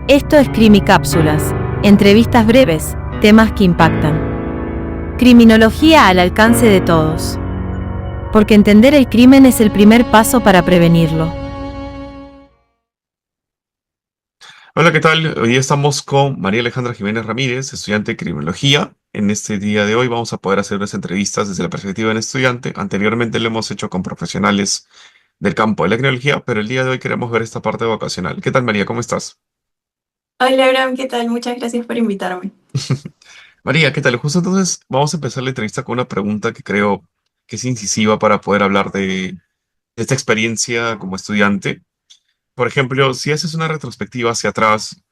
Esto es Crimicápsulas, entrevistas breves, temas que impactan. Criminología al alcance de todos. Porque entender el crimen es el primer paso para prevenirlo. Hola, ¿qué tal? Hoy día estamos con María Alejandra Jiménez Ramírez, estudiante de criminología. En este día de hoy vamos a poder hacer unas entrevistas desde la perspectiva de un estudiante. Anteriormente lo hemos hecho con profesionales del campo de la criminología, pero el día de hoy queremos ver esta parte vocacional. ¿Qué tal, María? ¿Cómo estás? Hola, Abraham, ¿qué tal? Muchas gracias por invitarme. María, ¿qué tal? Justo entonces vamos a empezar la entrevista con una pregunta que creo que es incisiva para poder hablar de esta experiencia como estudiante. Por ejemplo, si haces una retrospectiva hacia atrás,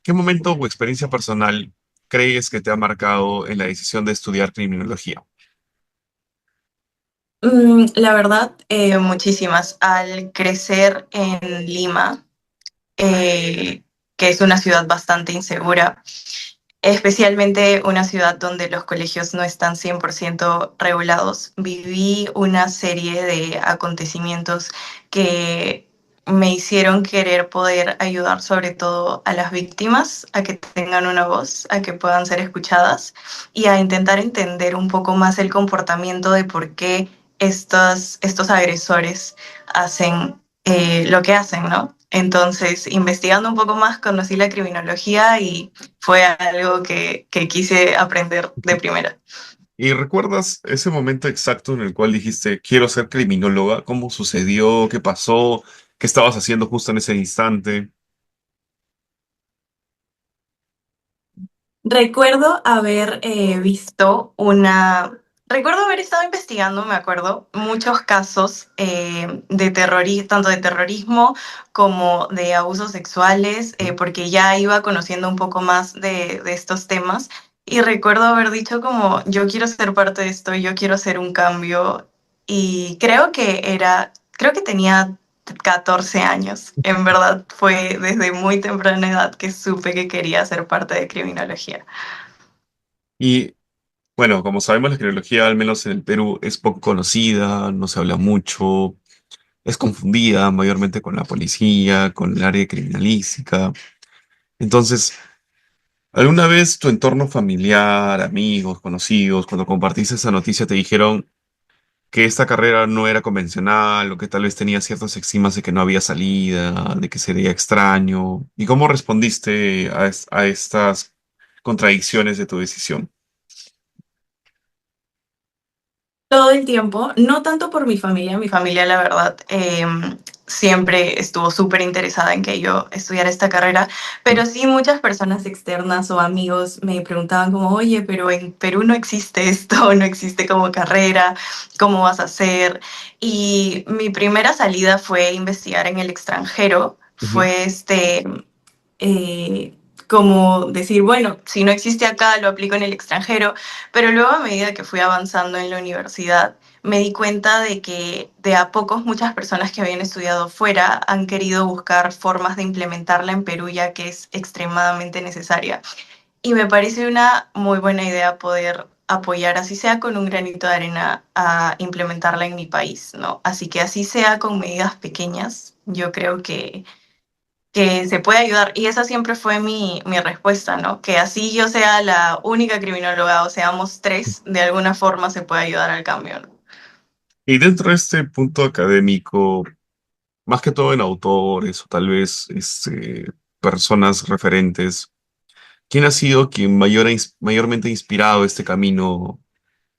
¿qué momento o experiencia personal crees que te ha marcado en la decisión de estudiar criminología? La verdad, muchísimas. Al crecer en Lima, eh, que es una ciudad bastante insegura, especialmente una ciudad donde los colegios no están 100% regulados, viví una serie de acontecimientos que me hicieron querer poder ayudar sobre todo a las víctimas, a que tengan una voz, a que puedan ser escuchadas y a intentar entender un poco más el comportamiento de por qué estos agresores hacen lo que hacen, ¿no? Entonces, investigando un poco más, conocí la criminología y fue algo que quise aprender de primera. ¿Y recuerdas ese momento exacto en el cual dijiste, quiero ser criminóloga? ¿Cómo sucedió? ¿Qué pasó? ¿Qué estabas haciendo justo en ese instante? Recuerdo haber visto Recuerdo haber estado investigando, me acuerdo, muchos casos de terrorismo, tanto de terrorismo como de abusos sexuales, ¿Mm? porque ya iba conociendo un poco más de estos temas. Y recuerdo haber dicho como, yo quiero ser parte de esto, yo quiero hacer un cambio. Y creo que tenía 14 años. En verdad fue desde muy temprana edad que supe que quería ser parte de criminología. Y bueno, como sabemos, la criminología, al menos en el Perú, es poco conocida, no se habla mucho, es confundida mayormente con la policía, con el área criminalística. Entonces, ¿alguna vez tu entorno familiar, amigos, conocidos, cuando compartiste esa noticia, te dijeron que esta carrera no era convencional o que tal vez tenía ciertas eximas de que no había salida, de que sería extraño? ¿Y cómo respondiste a estas contradicciones de tu decisión? Todo el tiempo, no tanto por mi familia la verdad siempre estuvo súper interesada en que yo estudiara esta carrera, Mm. pero sí muchas personas externas o amigos me preguntaban como, oye, pero en Perú no existe esto, no existe como carrera, ¿cómo vas a hacer? Y mi primera salida fue investigar en el extranjero, Ujú. fue eh, como decir, bueno, si no existe acá, lo aplico en el extranjero, pero luego a medida que fui avanzando en la universidad, me di cuenta de que de a pocos muchas personas que habían estudiado fuera han querido buscar formas de implementarla en Perú, ya que es extremadamente necesaria. Y me parece una muy buena idea poder apoyar, así sea con un granito de arena, a implementarla en mi país, ¿no? Así que así sea con medidas pequeñas, yo creo que se puede ayudar. Y esa siempre fue mi respuesta, ¿no? Que así yo sea la única criminóloga o seamos tres, de alguna forma se puede ayudar al cambio, ¿no? Y dentro de este punto académico, más que todo en autores o tal vez personas referentes, ¿quién ha sido quien mayormente ha inspirado este camino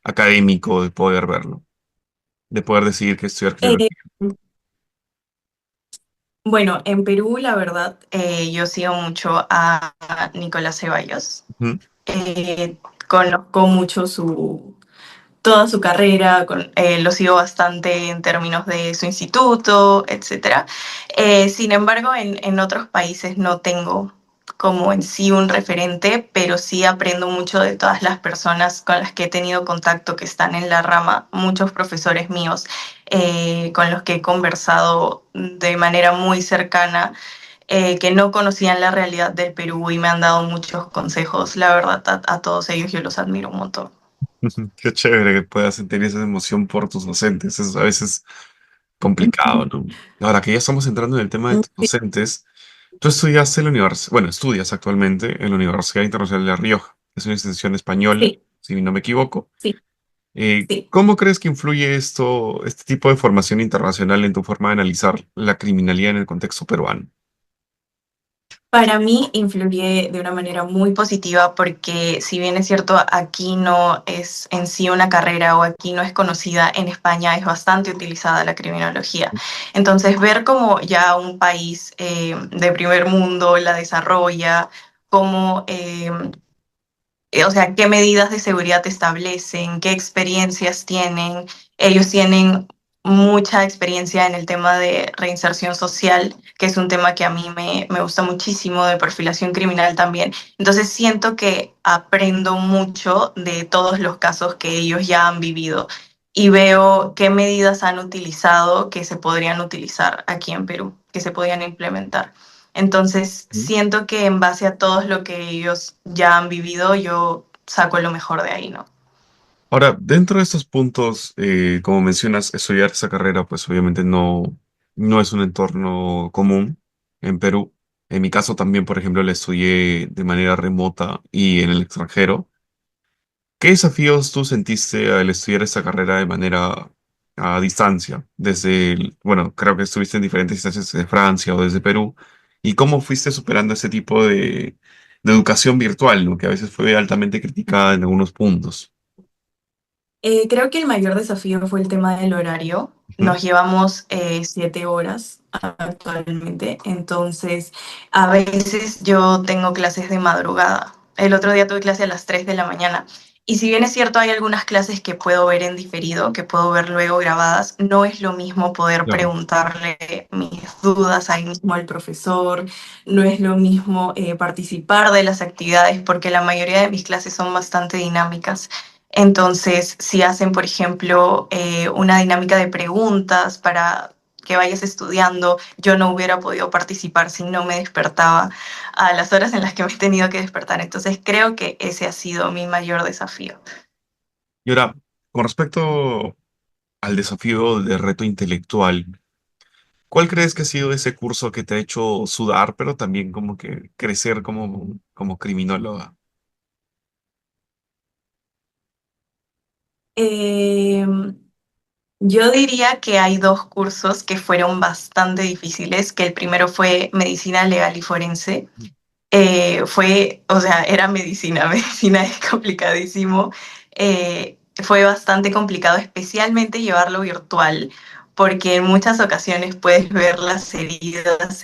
académico de poder verlo, de poder decidir que estudiar Eh, criminología? bueno, en Perú, la verdad, yo sigo mucho a Nicolás Ceballos. Ujú. Eh, Conozco mucho toda su carrera, lo sigo bastante en términos de su instituto, etcétera. Sin embargo, en otros países no tengo como en sí un referente, pero sí aprendo mucho de todas las personas con las que he tenido contacto que están en la rama, muchos profesores míos con los que he conversado de manera muy cercana, que no conocían la realidad del Perú y me han dado muchos consejos. La verdad, a todos ellos yo los admiro un montón. Qué chévere que puedas sentir esa emoción por tus docentes. Es a veces complicado, ¿no? Ahora que ya estamos entrando en el tema de tus docentes, Tú estudiaste en la universidad, bueno, estudias actualmente en la Universidad Internacional de La Rioja, que es una institución española, Sí, si no me equivoco. sí, sí. ¿Cómo crees que influye esto, este tipo de formación internacional en tu forma de analizar la criminalidad en el contexto peruano? Para mí influye de una manera muy positiva porque si bien es cierto, aquí no es en sí una carrera o aquí no es conocida, en España es bastante utilizada la criminología. Entonces, ver cómo ya un país de primer mundo la desarrolla, cómo o sea, qué medidas de seguridad establecen, qué experiencias tienen. Ellos tienen mucha experiencia en el tema de reinserción social, que es un tema que a mí me gusta muchísimo, de perfilación criminal también. Entonces siento que aprendo mucho de todos los casos que ellos ya han vivido y veo qué medidas han utilizado que se podrían utilizar aquí en Perú, que se podrían implementar. Entonces, Ujú. siento que en base a todo lo que ellos ya han vivido, yo saco lo mejor de ahí, ¿no? Ahora, dentro de estos puntos, como mencionas, estudiar esa carrera, pues obviamente no es un entorno común en Perú. En mi caso también, por ejemplo, la estudié de manera remota y en el extranjero. ¿Qué desafíos tú sentiste al estudiar esta carrera de manera a distancia? Bueno, creo que estuviste en diferentes instancias de Francia o desde Perú. ¿Y cómo fuiste superando ese tipo de educación virtual, ¿no? Que a veces fue altamente criticada en algunos puntos? Creo que el mayor desafío fue el tema del horario. Ujú. Nos llevamos 7 horas actualmente, entonces a veces yo tengo clases de madrugada. El otro día tuve clase a las 3 de la mañana. Y si bien es cierto, hay algunas clases que puedo ver en diferido, que puedo ver luego grabadas, no es lo mismo poder Claro. preguntarle mis dudas ahí mismo al profesor, no es lo mismo participar de las actividades, porque la mayoría de mis clases son bastante dinámicas. Entonces, si hacen, por ejemplo, una dinámica de preguntas para que vayas estudiando, yo no hubiera podido participar si no me despertaba a las horas en las que me he tenido que despertar. Entonces, creo que ese ha sido mi mayor desafío. Y ahora, con respecto al desafío de reto intelectual, ¿cuál crees que ha sido ese curso que te ha hecho sudar, pero también como que crecer como criminóloga? Eh, yo diría que hay dos cursos que fueron bastante difíciles, que el primero fue medicina legal y forense. O sea, era medicina, medicina es complicadísimo. Fue bastante complicado, especialmente llevarlo virtual, porque en muchas ocasiones puedes ver las heridas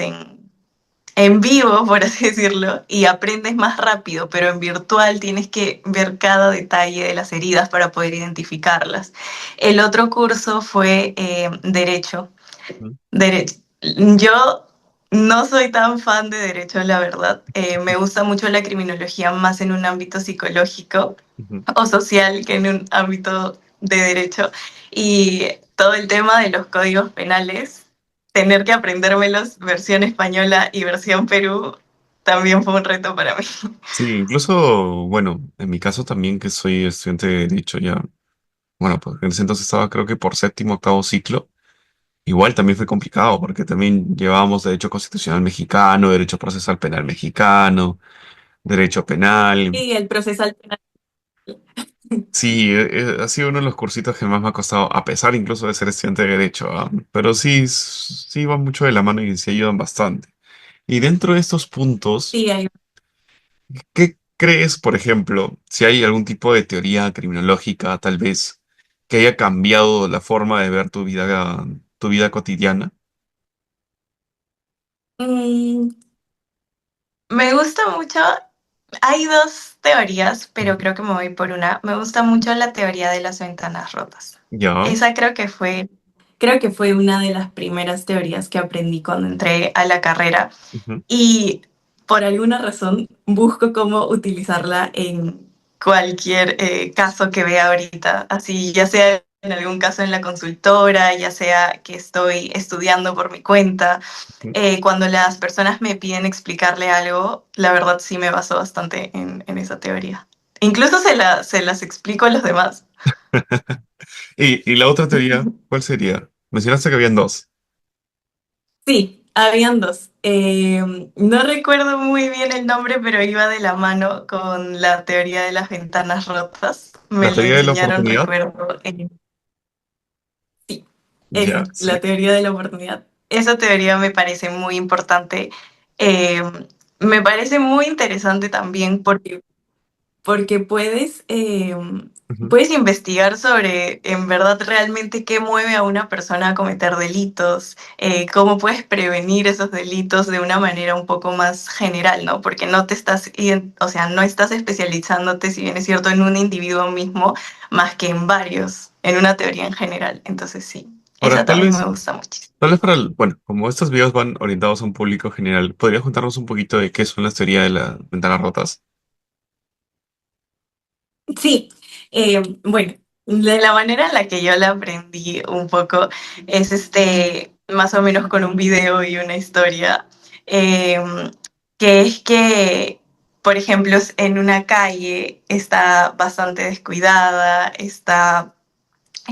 en vivo, por así decirlo, y aprendes más rápido, pero en virtual tienes que ver cada detalle de las heridas para poder identificarlas. El otro curso fue Derecho. Ujú. Derecho. Yo no soy tan fan de derecho, la verdad. Me gusta mucho la criminología más en un ámbito psicológico Ujú. o social que en un ámbito de derecho. Y todo el tema de los códigos penales, tener que aprendérmelos versión española y versión Perú, también fue un reto para mí. Sí, incluso, bueno, en mi caso también que soy estudiante de Derecho ya, bueno, pues en ese entonces estaba creo que por séptimo, octavo ciclo, igual también fue complicado porque también llevábamos Derecho Constitucional Mexicano, Derecho Procesal Penal Mexicano, Derecho Penal. Y el procesal penal. Sí, ha sido uno de los cursitos que más me ha costado, a pesar incluso de ser estudiante de Derecho, ¿ah? Pero sí, sí van mucho de la mano y sí ayudan bastante. Y dentro de estos puntos, Sí, hay. ¿qué crees, por ejemplo, si hay algún tipo de teoría criminológica, tal vez, que haya cambiado la forma de ver tu vida cotidiana? Mm, me gusta mucho. Hay dos teorías, pero Ujú. creo que me voy por una. Me gusta mucho la teoría de las ventanas rotas. Ya. Esa creo que fue una de las primeras teorías que aprendí cuando entré a la carrera Ujú. y por alguna razón busco cómo utilizarla en cualquier caso que vea ahorita, así ya sea en algún caso en la consultora, ya sea que estoy estudiando por mi cuenta. Ujú. Cuando las personas me piden explicarle algo, la verdad sí me baso bastante en esa teoría. Incluso se las explico a los demás. Y la otra teoría, ¿cuál sería? Mencionaste que habían dos. Sí, Habían dos. No recuerdo muy bien el nombre, pero iba de la mano con la teoría de las ventanas rotas. Me La lo teoría de la enseñaron, oportunidad, recuerdo, sí, ya, esa, sí. la teoría de la oportunidad. Esa teoría me parece muy importante. Eh, Me parece muy interesante también porque Ujú. puedes investigar sobre en verdad realmente qué mueve a una persona a cometer delitos, cómo puedes prevenir esos delitos de una manera un poco más general, ¿no? Porque no te estás, o sea, no estás especializándote, si bien es cierto, en un individuo mismo, más que en varios, en una teoría en general. Entonces sí, Ahora, esa también me gusta muchísimo. tal vez bueno, como estos videos van orientados a un público general, ¿podrías contarnos un poquito de qué son las teorías de las ventanas rotas? Sí, bueno, de la manera en la que yo la aprendí un poco es más o menos con un video y una historia, que es que, por ejemplo, en una calle está bastante descuidada, está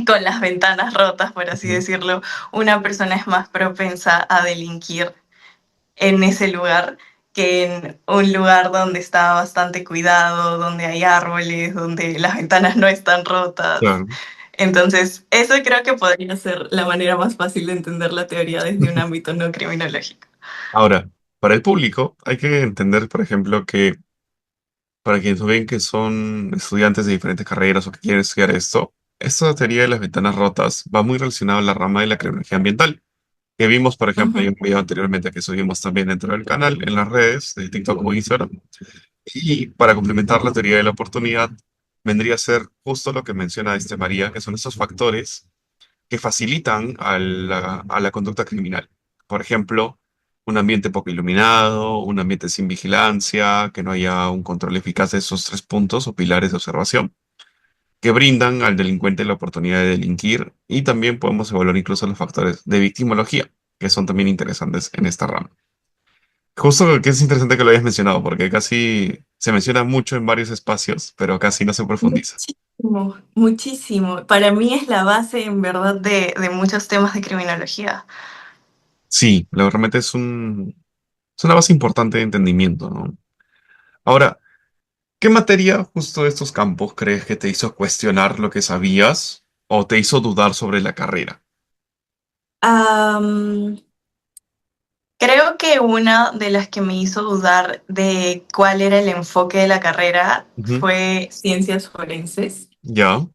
con las ventanas rotas, por así Ujú. decirlo, una persona es más propensa a delinquir en ese lugar que en un lugar donde está bastante cuidado, donde hay árboles, donde las ventanas no están rotas. Claro. Entonces, eso creo que podría ser la manera más fácil de entender la teoría desde un ámbito no criminológico. Ahora, para el público hay que entender, por ejemplo, que para quienes ven que son estudiantes de diferentes carreras o que quieren estudiar esto, esta teoría de las ventanas rotas va muy relacionada a la rama de la criminología ambiental, que vimos, por ejemplo, en Ujú. un video anteriormente que subimos también dentro del canal, en las redes de TikTok o Instagram. Y para complementar la teoría de la oportunidad, vendría a ser justo lo que menciona María, que son esos factores que facilitan a la conducta criminal. Por ejemplo, un ambiente poco iluminado, un ambiente sin vigilancia, que no haya un control eficaz de esos tres puntos o pilares de observación, que brindan al delincuente la oportunidad de delinquir, y también podemos evaluar incluso los factores de victimología, que son también interesantes en esta rama. Justo que es interesante que lo hayas mencionado, porque casi se menciona mucho en varios espacios, pero casi no se profundiza. Muchísimo, muchísimo. Para mí es la base, en verdad, de muchos temas de criminología. Sí, realmente es una base importante de entendimiento, ¿no? Ahora, ¿qué materia justo de estos campos crees que te hizo cuestionar lo que sabías o te hizo dudar sobre la carrera? Am, Creo que una de las que me hizo dudar de cuál era el enfoque de la carrera Ujú. fue ciencias forenses, Ya,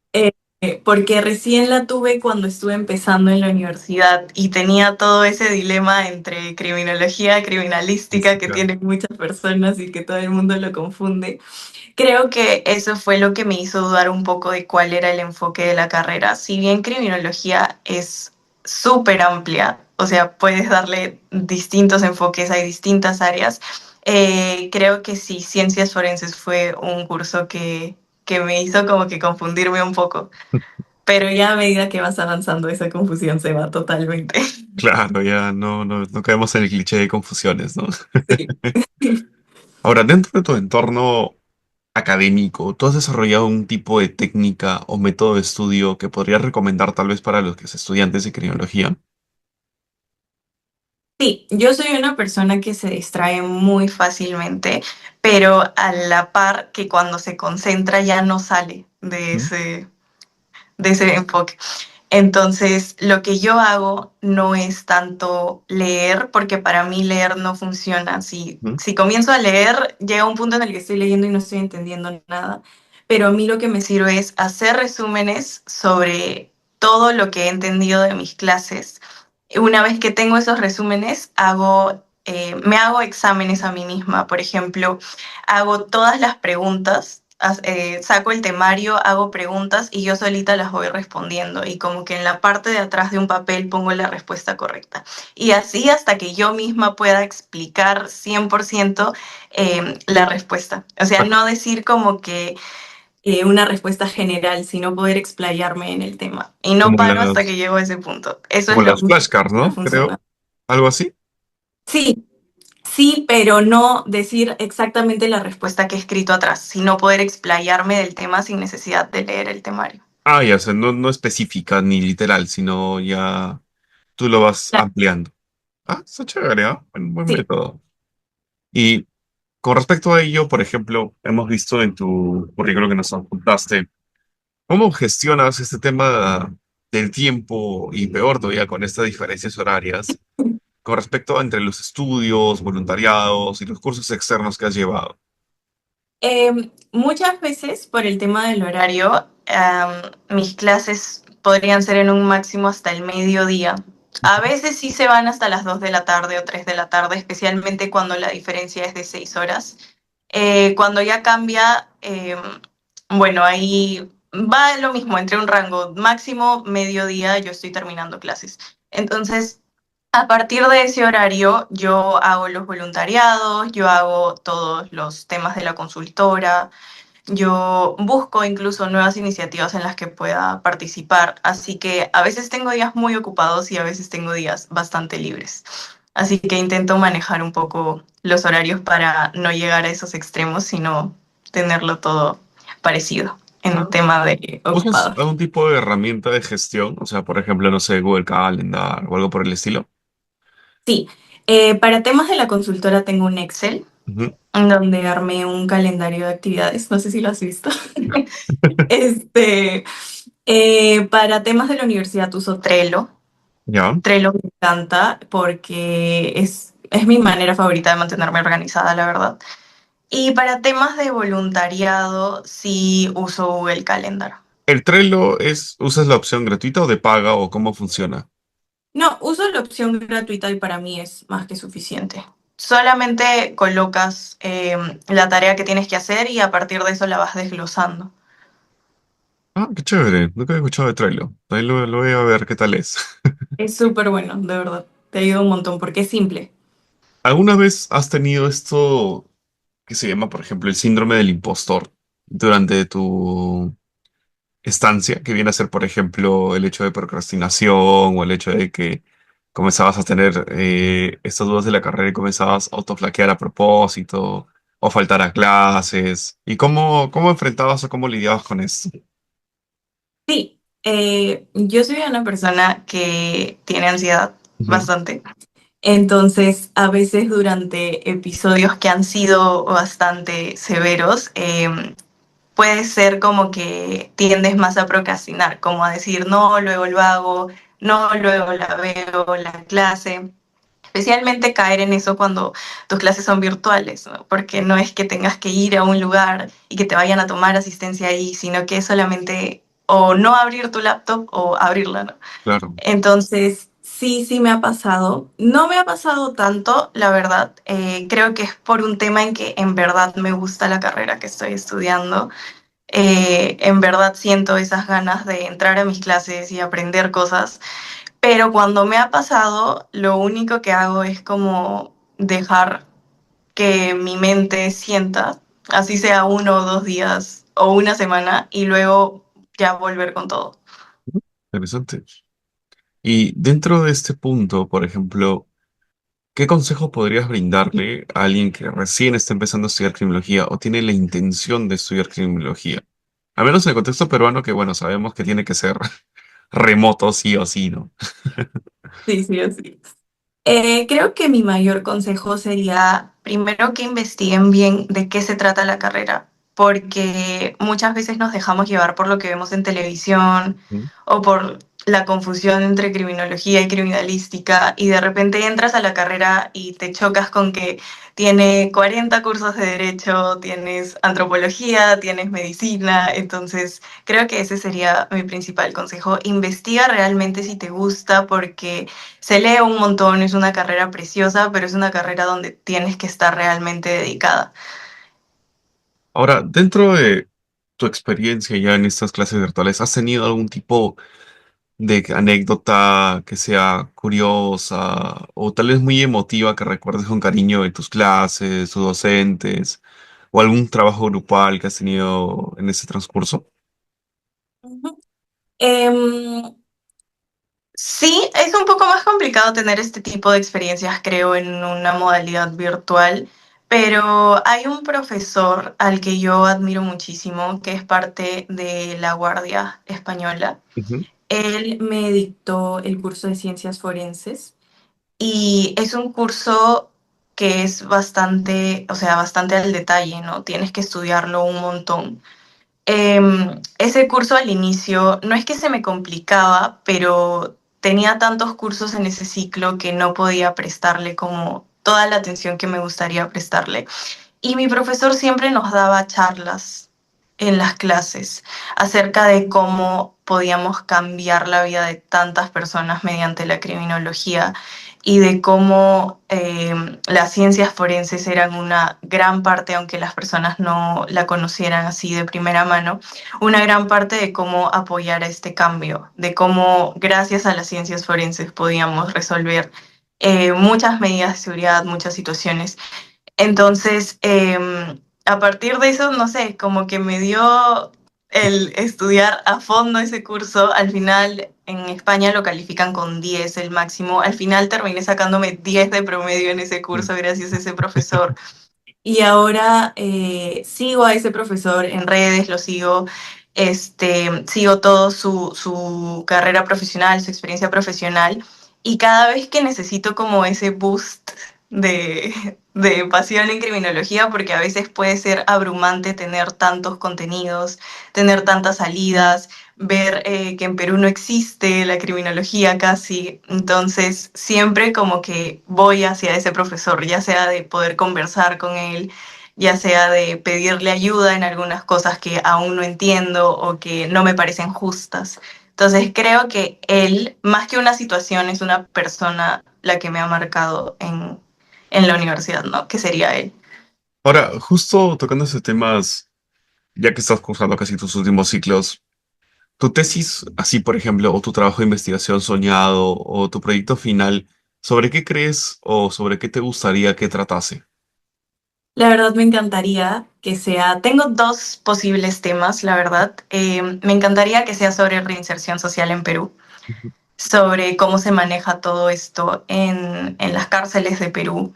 porque recién la tuve cuando estuve empezando en la universidad y tenía todo ese dilema entre criminología, criminalística, que física. tienen muchas personas y que todo el mundo lo confunde. Creo que eso fue lo que me hizo dudar un poco de cuál era el enfoque de la carrera. Si bien criminología es súper amplia, o sea, puedes darle distintos enfoques, hay distintas áreas, creo que sí, ciencias forenses fue un curso que me hizo como que confundirme un poco, pero ya a medida que vas avanzando esa confusión se va totalmente. Claro, ya no caemos en el cliché de confusiones, ¿no? Sí. Ahora, dentro de tu entorno académico, ¿tú has desarrollado un tipo de técnica o método de estudio que podrías recomendar tal vez para los que son estudiantes de criminología? Sí, yo soy una persona que se distrae muy fácilmente, pero a la par que cuando se concentra ya no sale Ujú, de ese enfoque. Entonces, lo que yo hago no es tanto leer, porque para mí leer no funciona. ujú. Si comienzo a leer, llega un punto en el que estoy leyendo y no estoy entendiendo nada. Pero a mí lo que me sirve es hacer resúmenes sobre todo lo que he entendido de mis clases. Una vez que tengo esos resúmenes, me hago exámenes a mí misma. Por ejemplo, hago todas las preguntas, saco el temario, hago preguntas y yo solita las voy respondiendo. Y como que en la parte de atrás de un papel pongo la respuesta correcta. Y así hasta que yo misma pueda explicar 100% la respuesta. O sea, Ah, no decir como que una respuesta general, sino poder explayarme en el tema. Y no Como paro hasta que las, llego a ese punto. Eso como es lo las único flashcards, que me ¿no? funciona. Creo, algo así. Sí, sí, pero no decir exactamente la respuesta que he escrito atrás, sino poder explayarme del tema sin necesidad de leer el temario. Ah, ya, o sea, no específica ni literal, sino ya tú lo vas Claro, ampliando. Ah, está chévere, ¿ah? Buen Sí. método. Y con respecto a ello, por ejemplo, hemos visto en tu currículum que nos apuntaste, ¿cómo gestionas este tema del tiempo y peor todavía con estas diferencias horarias con respecto a entre los estudios, voluntariados y los cursos externos que has llevado? Muchas veces por el tema del horario, mis clases podrían ser en un máximo hasta el mediodía. A veces sí se van hasta las 2 de la tarde o 3 de la tarde, especialmente cuando la diferencia es de 6 horas. Cuando ya cambia, bueno, ahí va lo mismo, entre un rango máximo, mediodía, yo estoy terminando clases. Entonces, a partir de ese horario, yo hago los voluntariados, yo hago todos los temas de la consultora, yo busco incluso nuevas iniciativas en las que pueda participar, así que a veces tengo días muy ocupados y a veces tengo días bastante libres. Así que intento manejar un poco los horarios para no llegar a esos extremos, sino tenerlo todo parecido en Ah, un tema de ¿usas ocupados. algún tipo de herramienta de gestión? O sea, por ejemplo, no sé, Google Calendar o algo por el estilo. Sí, para temas de la consultora tengo un Excel Ujú. en donde armé un calendario de actividades, no sé si lo has visto. Este, para temas de la universidad uso Trello. Ya. Trello me encanta porque es mi manera favorita de mantenerme organizada, la verdad. Y para temas de voluntariado sí uso Google Calendar. ¿El Trello usas la opción gratuita o de paga o cómo funciona? No, uso la opción gratuita y para mí es más que suficiente. Solamente colocas la tarea que tienes que hacer y a partir de eso la vas desglosando. Ah, qué chévere. Nunca he escuchado de Trello. Ahí lo voy a ver qué tal es. Es súper bueno, de verdad. Te ayuda un montón porque es simple. ¿Alguna vez has tenido esto que se llama, por ejemplo, el síndrome del impostor durante tu estancia, que viene a ser, por ejemplo, el hecho de procrastinación o el hecho de que comenzabas a tener estas dudas de la carrera y comenzabas a autoflaquear a propósito o faltar a clases? ¿Y cómo enfrentabas o cómo lidiabas con esto? Sí, yo soy una persona que tiene ansiedad Ujú. bastante. Entonces, a veces durante episodios que han sido bastante severos, puede ser como que tiendes más a procrastinar, como a decir, no, luego lo hago, no, luego la veo, la clase. Especialmente caer en eso cuando tus clases son virtuales, ¿no? Porque no es que tengas que ir a un lugar y que te vayan a tomar asistencia ahí, sino que es solamente o no abrir tu laptop o abrirla, ¿no? Claro. Entonces, sí, sí me ha pasado. No me ha pasado tanto, la verdad. Creo que es por un tema en que en verdad me gusta la carrera que estoy estudiando. En verdad siento esas ganas de entrar a mis clases y aprender cosas, pero cuando me ha pasado, lo único que hago es como dejar que mi mente sienta, así sea 1 o 2 días o una semana, y luego ya volver con todo. Interesante. Y dentro de este punto, por ejemplo, ¿qué consejo podrías brindarle a alguien que recién está empezando a estudiar criminología o tiene la intención de estudiar criminología? Al menos en el contexto peruano, que bueno, sabemos que tiene que ser remoto sí o sí, ¿no? Sí, sí, así. Creo que mi mayor consejo sería primero que investiguen bien de qué se trata la carrera, porque muchas veces nos dejamos llevar por lo que vemos en televisión Ujú. o por la confusión entre criminología y criminalística y de repente entras a la carrera y te chocas con que tiene 40 cursos de derecho, tienes antropología, tienes medicina, entonces creo que ese sería mi principal consejo. Investiga realmente si te gusta porque se lee un montón, es una carrera preciosa, pero es una carrera donde tienes que estar realmente dedicada. Ahora, dentro de tu experiencia ya en estas clases virtuales, ¿has tenido algún tipo de anécdota que sea curiosa o tal vez muy emotiva que recuerdes con cariño de tus clases, tus docentes o algún trabajo grupal que has tenido en ese transcurso? Ujú. Em, sí, es un poco más complicado tener este tipo de experiencias, creo, en una modalidad virtual, pero hay un profesor al que yo admiro muchísimo, que es parte de la Guardia Española. Ujú. Él me dictó el curso de ciencias forenses. y es un curso que es bastante, o sea, bastante al detalle, ¿no? Tienes que estudiarlo un montón. Ese curso al inicio no es que se me complicaba, pero tenía tantos cursos en ese ciclo que no podía prestarle como toda la atención que me gustaría prestarle. Y mi profesor siempre nos daba charlas en las clases acerca de cómo podíamos cambiar la vida de tantas personas mediante la criminología y de cómo las ciencias forenses eran una gran parte, aunque las personas no la conocieran así de primera mano, una gran parte de cómo apoyar a este cambio, de cómo gracias a las ciencias forenses podíamos resolver muchas medidas de seguridad, muchas situaciones. Entonces, a partir de eso, no sé, como que me dio el estudiar a fondo ese curso. Al final, en España lo califican con 10 el máximo. Al final terminé sacándome 10 de promedio en ese Mm. curso gracias a ese profesor. Y ahora sigo a ese profesor en redes, lo sigo, sigo todo su carrera profesional, su experiencia profesional, y cada vez que necesito como ese boost de pasión en criminología, porque a veces puede ser abrumante tener tantos contenidos, tener tantas salidas, ver que en Perú no existe la criminología casi, entonces siempre como que voy hacia ese profesor, ya sea de poder conversar con él, ya sea de pedirle ayuda en algunas cosas que aún no entiendo o que no me parecen justas. Entonces creo que él, más que una situación, es una persona la que me ha marcado en la universidad, ¿no? Que sería él. Ahora, justo tocando ese temas, ya que estás cursando casi tus últimos ciclos, tu tesis, así por ejemplo, o tu trabajo de investigación soñado, o tu proyecto final, ¿sobre qué crees o sobre qué te gustaría que tratase? La verdad me encantaría que sea, tengo dos posibles temas, la verdad. Me encantaría que sea sobre reinserción social en Perú, Ujú. sobre cómo se maneja todo esto en las cárceles de Perú,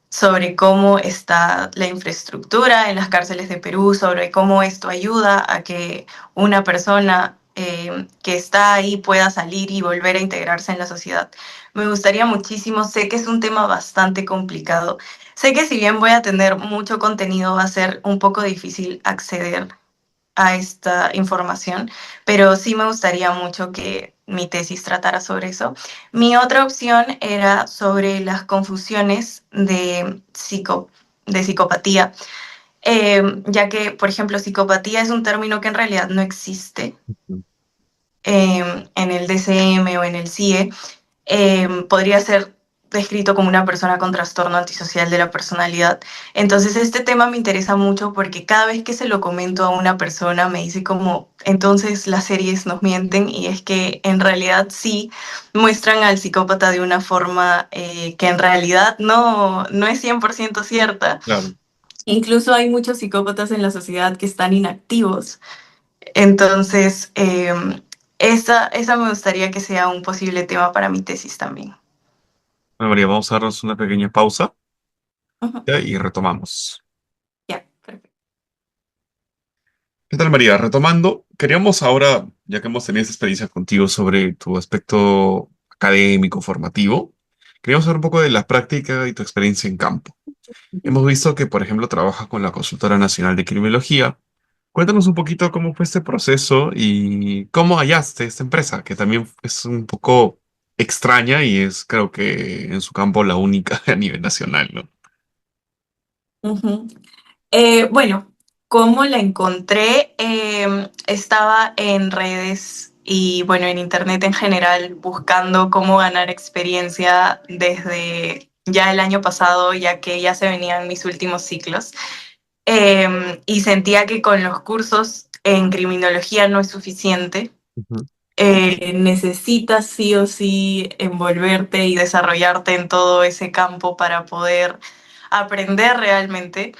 sobre cómo está la infraestructura en las cárceles de Perú, sobre cómo esto ayuda a que una persona que está ahí pueda salir y volver a integrarse en la sociedad. Me gustaría muchísimo, sé que es un tema bastante complicado, sé que si bien voy a tener mucho contenido, va a ser un poco difícil acceder a esta información, pero sí me gustaría mucho que mi tesis tratara sobre eso. Mi otra opción era sobre las confusiones de psicopatía, ya que, por ejemplo, psicopatía es un término que en realidad no existe en el DCM o en el CIE. Podría ser descrito como una persona con trastorno antisocial de la personalidad. Entonces este tema me interesa mucho porque cada vez que se lo comento a una persona me dice como, entonces las series nos mienten, y es que en realidad sí muestran al psicópata de una forma que en realidad no es 100% cierta. Claro. Incluso hay muchos psicópatas en la sociedad que están inactivos. Entonces, esa me gustaría que sea un posible tema para mi tesis también. Bueno, María, vamos a darnos una pequeña pausa, Ujú. ¿ya? Y retomamos. Ya, perfecto. ¿Qué tal, María? Retomando, queríamos ahora, ya que hemos tenido esta experiencia contigo sobre tu aspecto académico, formativo, queríamos hablar un poco de la práctica y tu experiencia en campo. Hemos visto que, por ejemplo, trabajas con la Consultora Nacional de Criminología. Cuéntanos un poquito cómo fue este proceso y cómo hallaste esta empresa, que también es un poco extraña y es, creo que, en su campo la única a nivel nacional, ¿no? Ujú. Bueno, ¿cómo la encontré? Estaba en redes y bueno, en internet en general, buscando cómo ganar experiencia desde ya el año pasado, ya que ya se venían mis últimos ciclos. Y sentía que con los cursos en criminología no es suficiente. Ujú. Necesitas sí o sí envolverte y desarrollarte en todo ese campo para poder aprender realmente.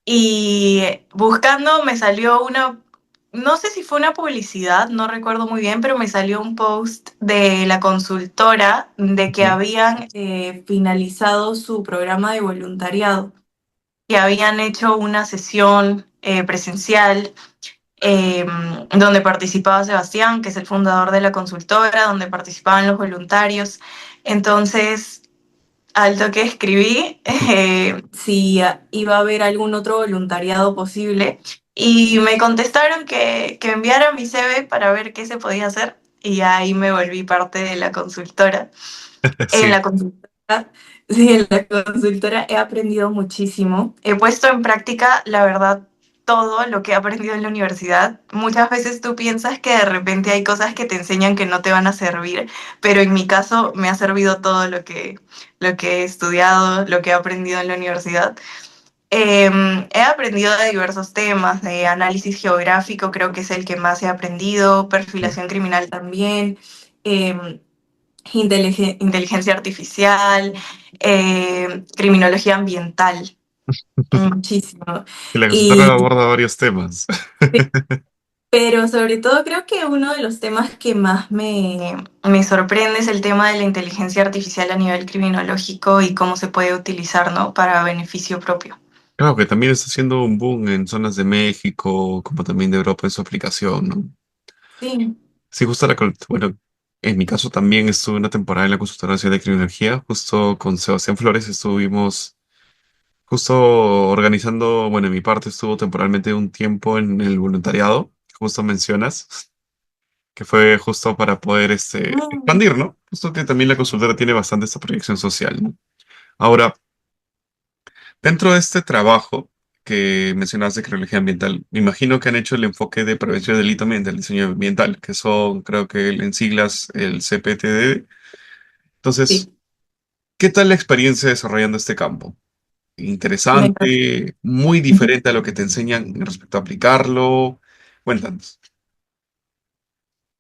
Y buscando me salió una, no sé si fue una publicidad, no recuerdo muy bien, pero me salió un post de la consultora de que Ujú. habían finalizado su programa de voluntariado, que habían hecho una sesión presencial eh, donde participaba Sebastián, que es el fundador de la consultora, donde participaban los voluntarios. Entonces, al toque escribí si iba a haber algún otro voluntariado posible y me contestaron que enviara mi CV para ver qué se podía hacer y ahí me volví parte de la consultora. En Sí, la consultora, sí, en la consultora he aprendido muchísimo. He puesto en práctica, la verdad, todo lo que he aprendido en la universidad. Muchas veces tú piensas que de repente hay cosas que te enseñan que no te van a servir, pero en mi caso me ha servido todo lo que he estudiado, lo que he aprendido en la universidad. He aprendido de diversos temas, de análisis geográfico, creo que es el que más he aprendido, perfilación criminal también. em, Inteligencia artificial, criminología ambiental, muchísimo. y la consultora Y, aborda varios temas. pero sobre todo creo que uno de los temas que más me sorprende es el tema de la inteligencia artificial a nivel criminológico y cómo se puede utilizar, ¿no? Para beneficio propio. Claro que también está haciendo un boom en zonas de México, como también de Europa en su aplicación, ¿no? Sí. Sí, justo bueno, en mi caso también estuve una temporada en la consultora nacional de criminología, justo con Sebastián Flores estuvimos justo organizando, bueno, en mi parte estuvo temporalmente un tiempo en el voluntariado, que justo mencionas, que fue justo para poder Mm, expandir, ¿no? Justo que también la consultora tiene bastante esta proyección social, ¿no? Ahora, dentro de este trabajo que mencionaste de criminología ambiental, me imagino que han hecho el enfoque de prevención del delito ambiental, del diseño ambiental, que son, creo que en siglas, el CPTD. Entonces, sí, ¿qué tal la experiencia desarrollando este campo? me encanta. Interesante, muy diferente a lo que te enseñan respecto a aplicarlo. Cuéntanos.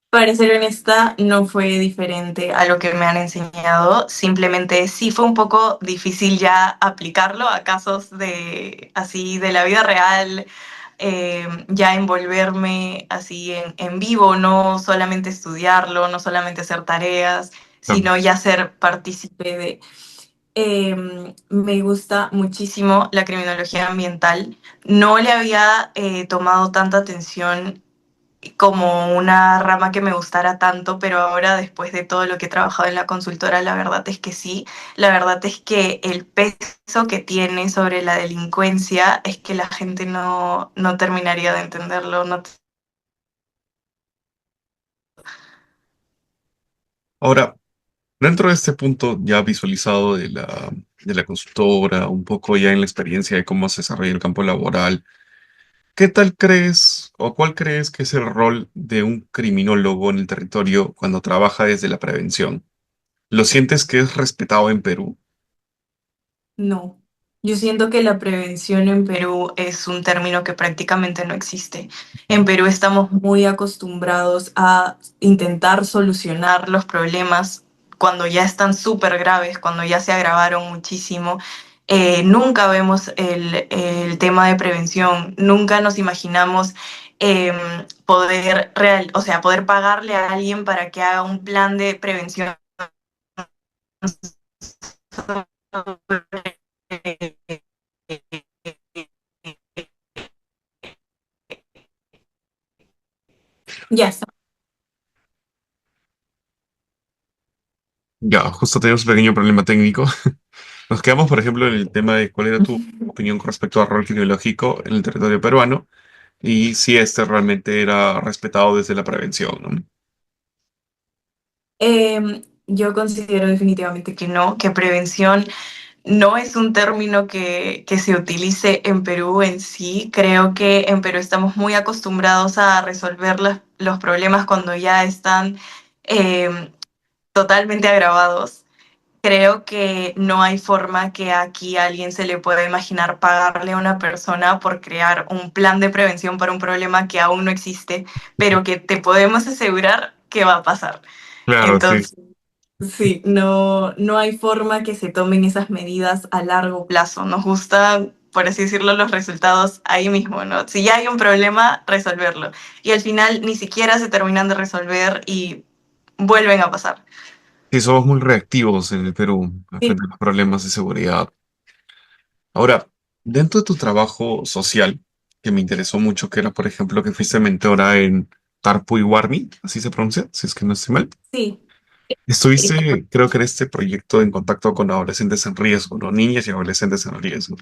Para ser honesta, no fue diferente a lo que me han enseñado. Simplemente sí fue un poco difícil ya aplicarlo a casos de así de la vida real, ya envolverme así en vivo, no solamente estudiarlo, no solamente hacer tareas, Claro. sino ya ser partícipe de. Me gusta muchísimo la criminología ambiental. No le había tomado tanta atención como una rama que me gustara tanto, pero ahora después de todo lo que he trabajado en la consultora, la verdad es que sí, la verdad es que el peso que tiene sobre la delincuencia es que la gente no terminaría de entenderlo. No. Ahora, dentro de este punto ya visualizado de la consultora, un poco ya en la experiencia de cómo se desarrolla el campo laboral, ¿qué tal crees o cuál crees que es el rol de un criminólogo en el territorio cuando trabaja desde la prevención? ¿Lo sientes que es respetado en Perú? No. Yo siento que la prevención en Perú es un término que prácticamente no existe. En Perú estamos muy acostumbrados a intentar solucionar los problemas cuando ya están súper graves, cuando ya se agravaron muchísimo. Nunca vemos el tema de prevención, nunca nos imaginamos o sea, poder pagarle a alguien para que haga un plan de prevención. Ya está. Ya, justo tenemos un pequeño problema técnico. Nos quedamos, por ejemplo, en el tema de cuál era tu opinión con respecto al rol criminológico en el territorio peruano y si este realmente era respetado desde la prevención, ¿no? Yo considero definitivamente que no, que prevención no es un término que se utilice en Perú en sí. Creo que en Perú estamos muy acostumbrados a resolver los problemas cuando ya están eh, totalmente agravados. Creo que no hay forma que aquí a alguien se le pueda imaginar pagarle a una persona por crear un plan de prevención para un problema que aún no existe, pero que te podemos asegurar que va a pasar. Claro, sí. Entonces, sí, no hay forma que se tomen esas medidas a largo plazo. Nos gusta, por así decirlo, los resultados ahí mismo, ¿no? Si ya hay un problema, resolverlo. Y al final ni siquiera se terminan de resolver y vuelven a pasar. Sí, somos muy reactivos en el Perú Sí, frente a los problemas de seguridad. Ahora, dentro de tu trabajo social, que me interesó mucho, que era, por ejemplo, que fuiste mentora en Tarpu y Warmi, así se pronuncia, si es que no estoy mal. sí. Estuviste, creo que en este proyecto en contacto con adolescentes en riesgo, ¿no? Niñas y adolescentes en riesgo.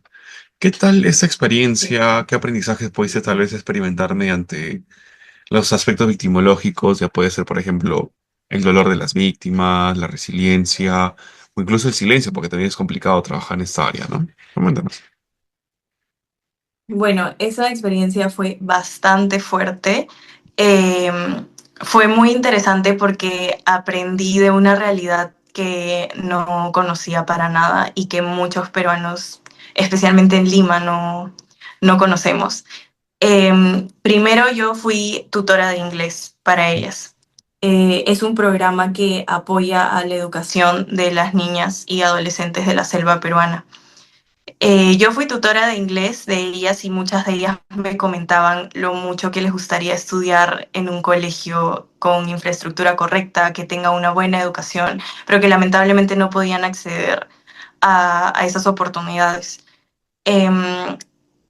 ¿Qué tal esa experiencia? ¿Qué aprendizajes pudiste tal vez experimentar mediante los aspectos victimológicos? Ya puede ser, por ejemplo, el dolor de las víctimas, la resiliencia, o incluso el silencio, porque también es complicado trabajar en esta área, ¿no? Coméntanos. Bueno, esa experiencia fue bastante fuerte. Fue muy interesante porque aprendí de una realidad que no conocía para nada y que muchos peruanos, especialmente en Lima, no conocemos. Primero yo fui tutora de inglés para ellas. Es un programa que apoya a la educación de las niñas y adolescentes de la selva peruana. Yo fui tutora de inglés de ellas y muchas de ellas me comentaban lo mucho que les gustaría estudiar en un colegio con infraestructura correcta, que tenga una buena educación, pero que lamentablemente no podían acceder a esas oportunidades. Em,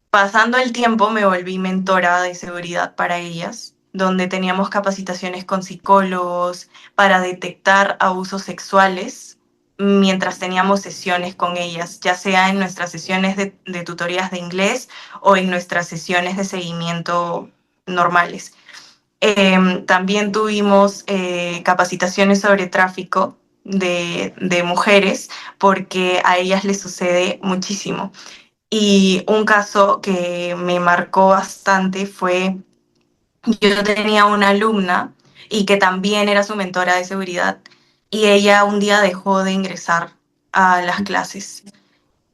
Pasando el tiempo me volví mentora de seguridad para ellas, donde teníamos capacitaciones con psicólogos para detectar abusos sexuales mientras teníamos sesiones con ellas, ya sea en nuestras sesiones de tutorías de inglés o en nuestras sesiones de seguimiento normales. También tuvimos capacitaciones sobre tráfico de mujeres porque a ellas les sucede muchísimo. Y un caso que me marcó bastante fue, yo tenía una alumna y que también era su mentora de seguridad y ella un día dejó de ingresar a las clases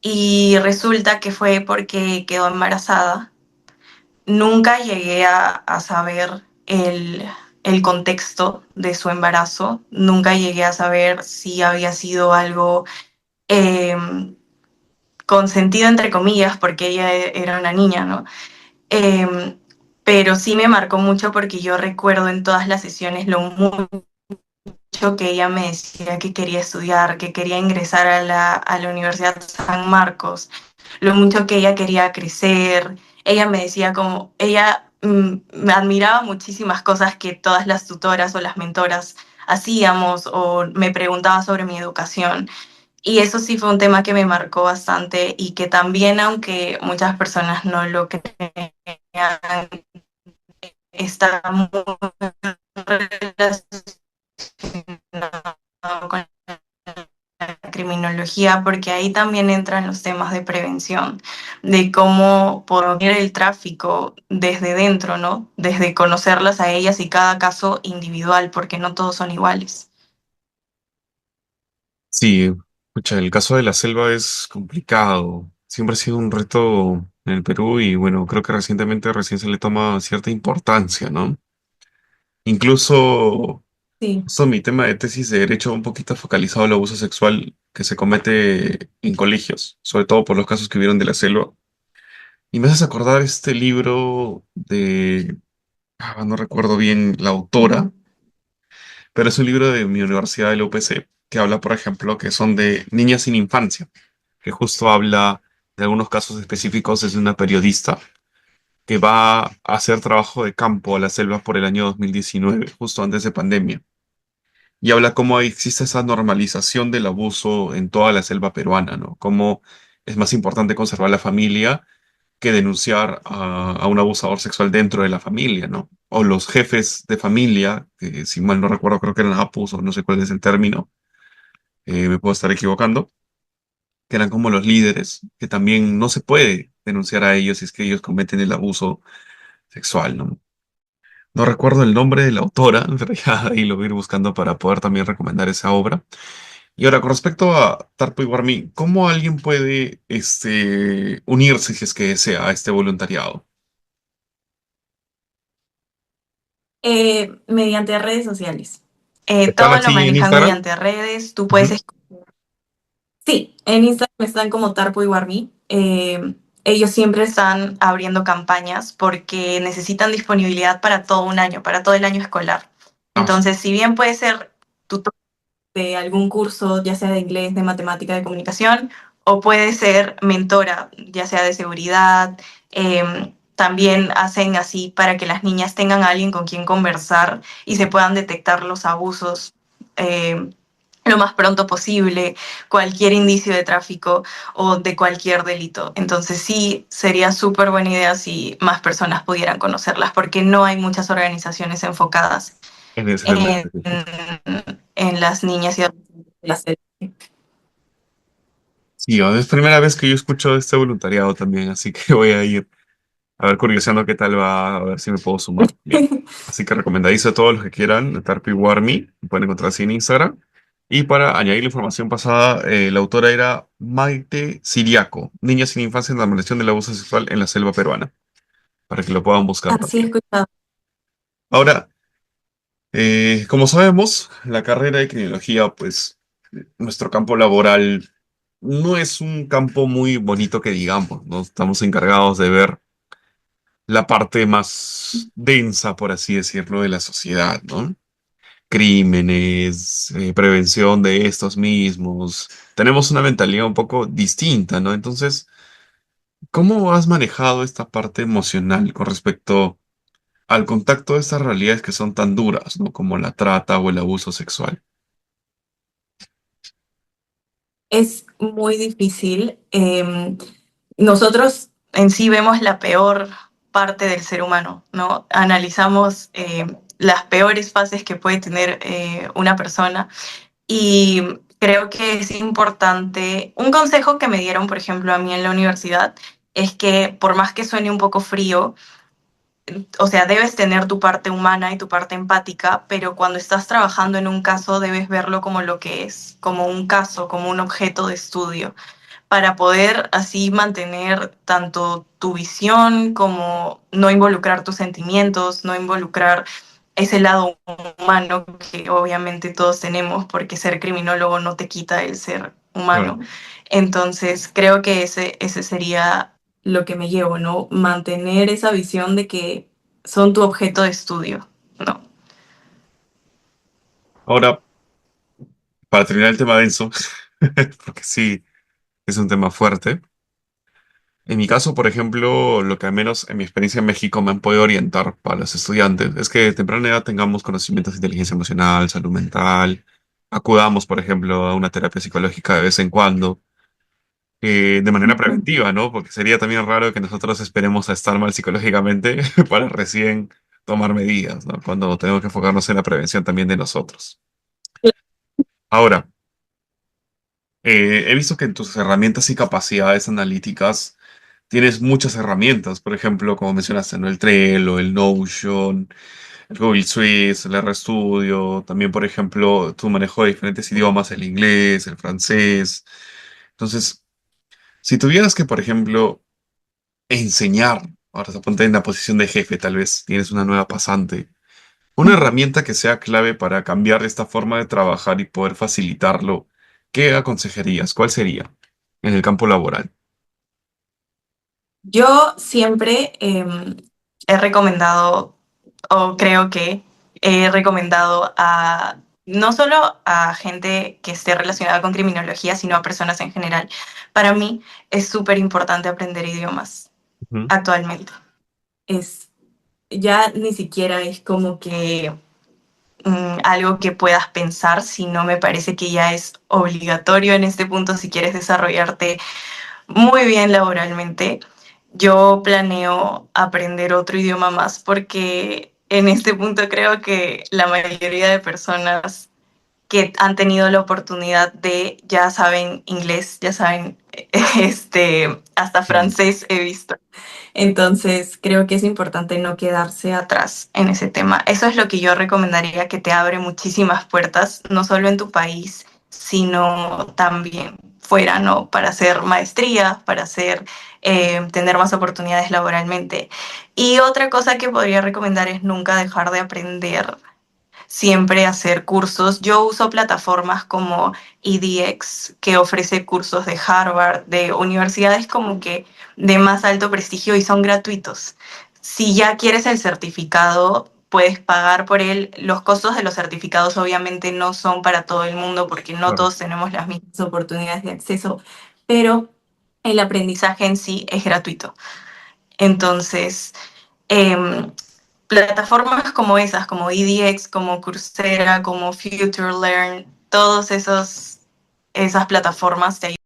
y resulta que fue porque quedó embarazada. Nunca llegué a saber el contexto de su embarazo, nunca llegué a saber si había sido algo eh, consentido entre comillas porque ella era una niña, ¿no? Eh, pero sí me marcó mucho porque yo recuerdo en todas las sesiones lo mucho que ella me decía que quería estudiar, que quería ingresar a la Universidad San Marcos, lo mucho que ella quería crecer. Ella me decía como, ella me admiraba muchísimas cosas que todas las tutoras o las mentoras hacíamos o me preguntaba sobre mi educación. Y eso sí fue un tema que me marcó bastante y que también, aunque muchas personas no lo crean, está muy relacionado con la criminología, porque ahí también entran los temas de prevención, de cómo poner el tráfico desde dentro, ¿no? Desde conocerlas a ellas y cada caso individual, porque no todos son iguales. Sí, escucha, el caso de la selva es complicado. Siempre ha sido un reto en el Perú y bueno, creo que recientemente recién se le toma cierta importancia, ¿no? Incluso, Sí. esto mi tema de tesis de derecho un poquito focalizado al abuso sexual que se comete en colegios, sobre todo por los casos que hubieron de la selva. Y me haces acordar este libro de, no recuerdo bien la autora, pero es un libro de mi universidad de la UPC que habla, por ejemplo, que son de niñas sin infancia, que justo habla de algunos casos específicos desde una periodista que va a hacer trabajo de campo a la selva por el año 2019, justo antes de pandemia. Y habla cómo existe esa normalización del abuso en toda la selva peruana, ¿no? Cómo es más importante conservar la familia que denunciar a un abusador sexual dentro de la familia, ¿no? O los jefes de familia, que si mal no recuerdo creo que eran apus o no sé cuál es el término, me puedo estar equivocando, que eran como los líderes, que también no se puede denunciar a ellos si es que ellos cometen el abuso sexual, ¿no? No recuerdo el nombre de la autora, pero ya ahí lo voy a ir buscando para poder también recomendar esa obra. Y ahora, con respecto a Tarpo y Guarmí, ¿cómo alguien puede unirse si es que desea a este voluntariado? Mediante redes sociales. ¿Están Todo lo así en manejan Instagram? mediante redes. Tú puedes. Ujú. Sí, en Instagram están como Tarpo y Warmi. Ellos siempre están abriendo campañas porque necesitan disponibilidad para todo un año, para todo el año escolar. Ah, Entonces, si bien puede ser tutor de algún curso, ya sea de inglés, de matemática, de comunicación, o puede ser mentora, ya sea de seguridad, también hacen así para que las niñas tengan a alguien con quien conversar y se puedan detectar los abusos lo más pronto posible cualquier indicio de tráfico o de cualquier delito. Entonces sí, sería súper buena idea si más personas pudieran conocerlas, porque no hay muchas organizaciones enfocadas En ese tema en, específico. en las niñas y adolescentes. Sí, es primera vez que yo escucho de este voluntariado también, así que voy a ir a ver curioseando qué tal va, a ver si me puedo sumar también. Así que recomendadizo a todos los que quieran, Tarpi Warmi, me pueden encontrar así en Instagram. Y para añadir la información pasada, la autora era Maite Siriaco, Niña sin infancia en la normalización del abuso sexual en la selva peruana, para que lo puedan buscar Así he también. escuchado. Ahora, como sabemos, la carrera de criminología, pues, nuestro campo laboral no es un campo muy bonito que digamos, ¿no? Estamos encargados de ver la parte más densa, por así decirlo, de la sociedad, ¿no? Crímenes, prevención de estos mismos. Tenemos una mentalidad un poco distinta, ¿no? Entonces, ¿cómo has manejado esta parte emocional con respecto al contacto de estas realidades que son tan duras, ¿no? Como la trata o el abuso sexual? Es muy difícil. Nosotros en sí vemos la peor parte del ser humano, ¿no? Analizamos las peores fases que puede tener una persona y creo que es importante. Un consejo que me dieron, por ejemplo, a mí en la universidad es que por más que suene un poco frío, o sea, debes tener tu parte humana y tu parte empática, pero cuando estás trabajando en un caso debes verlo como lo que es, como un caso, como un objeto de estudio, para poder así mantener tanto tu visión como no involucrar tus sentimientos, no involucrar ese lado humano que obviamente todos tenemos, porque ser criminólogo no te quita el ser humano. Claro. Entonces, creo que ese sería lo que me llevo, ¿no? Mantener esa visión de que son tu objeto de estudio, ¿no? Ahora, para terminar el tema denso, porque sí, es un tema fuerte. En mi caso, por ejemplo, lo que al menos en mi experiencia en México me han podido orientar para los estudiantes es que de temprana edad tengamos conocimientos de inteligencia emocional, salud mental, acudamos, por ejemplo, a una terapia psicológica de vez en cuando, de manera preventiva, ¿no? Porque sería también raro que nosotros esperemos a estar mal psicológicamente para recién tomar medidas, ¿no? Cuando tenemos que enfocarnos en la prevención también de nosotros. Ahora, he visto que en tus herramientas y capacidades analíticas tienes muchas herramientas, por ejemplo, como mencionaste, ¿no? El Trello, el Notion, el Google Suite, el RStudio, también, por ejemplo, tu manejo de diferentes idiomas, el inglés, el francés. Entonces, si tuvieras que, por ejemplo, enseñar, ahora te ponte en la posición de jefe, tal vez tienes una nueva pasante, una herramienta que sea clave para cambiar esta forma de trabajar y poder facilitarlo, ¿qué aconsejarías? ¿Cuál sería en el campo laboral? Yo siempre he recomendado, o creo que he recomendado a no solo a gente que esté relacionada con criminología, sino a personas en general. Para mí es súper importante aprender idiomas Ujú. actualmente. Es, ya ni siquiera es como que algo que puedas pensar, sino me parece que ya es obligatorio en este punto si quieres desarrollarte muy bien laboralmente. Yo planeo aprender otro idioma más porque en este punto creo que la mayoría de personas que han tenido la oportunidad de ya saben inglés, ya saben hasta Claro. francés he visto. Entonces, creo que es importante no quedarse atrás en ese tema. Eso es lo que yo recomendaría, que te abre muchísimas puertas, no solo en tu país, sino también fuera, ¿no? Para hacer maestría, para tener más oportunidades laboralmente. Y otra cosa que podría recomendar es nunca dejar de aprender, siempre hacer cursos. Yo uso plataformas como EDX, que ofrece cursos de Harvard, de universidades como que de más alto prestigio y son gratuitos. Si ya quieres el certificado, puedes pagar por él. Los costos de los certificados obviamente no son para todo el mundo porque no Claro. todos tenemos las mismas oportunidades de acceso, pero el aprendizaje en sí es gratuito. Entonces, eh, plataformas como esas, como EDX, como Coursera, como FutureLearn, todos esas plataformas te